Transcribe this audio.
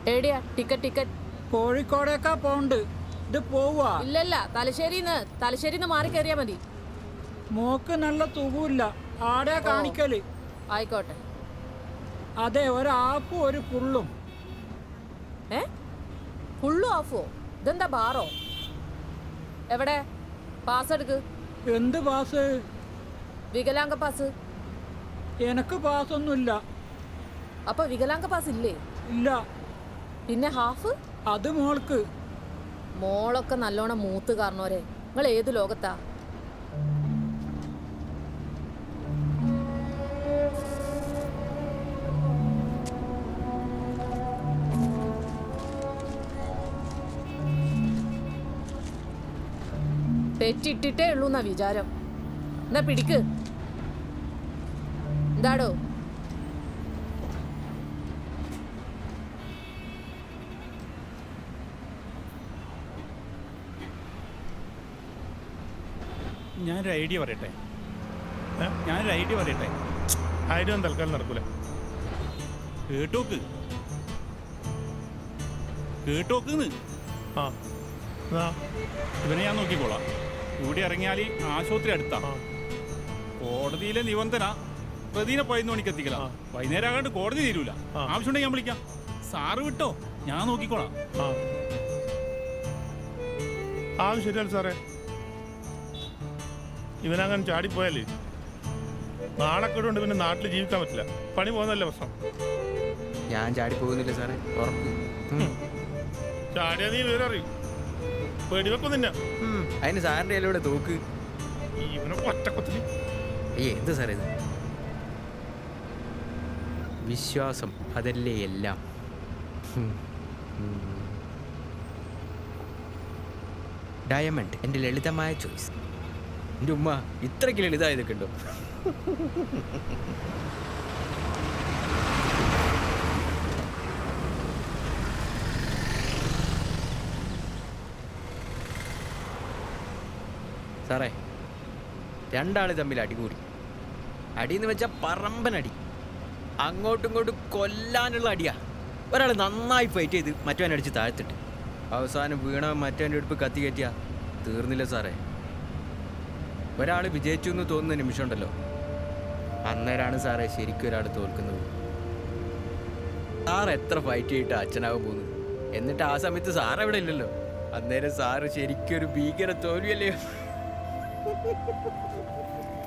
എവിടെയാ ticket ticket? കോഴിക്കോടേക്കാ pond. ഇത് പോവാ? ഇല്ലല്ല, തലശ്ശേരിന്ന് മാറി കയറിയാ മതി. മോക്ക് നല്ല തുകൂല്ല. ആടെ കാണിക്കല്. ആയിക്കോട്ടെ. അതെ, ഒരാപ്പും ഒരു ഫുള്ളും. ഫുള്ളും ഓഫോ? ഇതെന്താ ബാറോ? എവിടെ പാസ് എടുക്ക്. എന്ത് പാസ്? വികലാംഗ പാസ്. എനക്ക് പാസ്സൊന്നുമില്ല. അപ്പൊ വികലാംഗ പാസ് ഇല്ലേ? ഇല്ല. പിന്നെ ഹാഫ്? അത് മോൾക്ക്. മോളൊക്കെ നല്ലോണം മൂത്ത് കാരണോരെ. നിങ്ങൾ ഏത് ലോകത്താ? തെറ്റിട്ടിട്ടേ ഉള്ളൂ എന്നാ വിചാരം. എന്നാ പിടിക്ക്. എന്താടോ? ഞാനൊരു ഐഡിയ പറയട്ടെ. ഐഡിയ ഒന്നും തൽക്കാലം നടക്കൂല. കേട്ടോക്ക്. ഇവനെ ഞാൻ നോക്കിക്കോളാം. ഇവിടെ ഇറങ്ങിയാൽ ആശുപത്രി അടുത്താ. കോടതിയിലെ നിബന്ധന പ്രതിനെ 11 മണിക്ക് എത്തിക്കല. വൈകുന്നേരം ആകാണ്ട് കോടതി തീരൂല. ആവശ്യമുണ്ടെങ്കിൽ ഞാൻ വിളിക്കാം. സാറ് വിട്ടോ, ഞാൻ നോക്കിക്കോളാം. ശരിയല്ല സാറേ, ഇവനങ്ങനെ ചാടിപ്പോയാലേ നാണക്കേടുകൊണ്ട് പിന്നെ നാട്ടിൽ ജീവിക്കാൻ പറ്റില്ല. പണി പോകുന്നതല്ലേ പ്രശ്നം. ഞാൻ ചാടി പോകുന്നില്ല സാറേ, ഉറപ്പ്. ചാടിയാ നീ വിവരം അറിയും. വെടിവെക്കും നിന്നെ. അതിന് സാറിന്റെ കയ്യിലൂടെ തോക്ക്. ഇവനെ ഒറ്റക്കൊത്തിന്. എന്ത് സാറേ ഇത്? വിശ്വാസം അതല്ലേ എല്ലാം. ഡയമണ്ട് എൻ്റെ ലളിതമായ ചോയ്സ്. എൻ്റെ ഉമ്മ ഇത്രയ്ക്ക് ലളിതമായതൊക്കെ ഉണ്ടോ? സാറേ, രണ്ടാൾ തമ്മിൽ അടികൂടി. അടിയെന്ന് വെച്ചാൽ പറമ്പനടി. അങ്ങോട്ടും ഇങ്ങോട്ടും കൊല്ലാനുള്ള അടിയാ. ഒരാൾ നന്നായി ഫൈറ്റ് ചെയ്ത് മറ്റവനെ അടിച്ച് താഴ്ത്തിട്ട് അവസാനം വീണ മറ്റവൻ്റെ അടുപ്പ് കത്തി കയറ്റിയാ തീർന്നില്ല സാറേ. ഒരാൾ വിജയിച്ചു എന്ന് തോന്നുന്ന നിമിഷം ഉണ്ടല്ലോ, അന്നേരമാണ് സാറേ ശരിക്കും ഒരാൾ തോൽക്കുന്നത്. സാർ എത്ര ഫൈറ്റ് ചെയ്തിട്ട് അച്ഛനാവാൻ പോകുന്നു. എന്നിട്ട് ആ സമയത്ത് സാർ എവിടെ ഇല്ലല്ലോ. അന്നേരം സാറ് ശരിക്കും ഒരു ഭീകര തോൽവിയല്ലേ.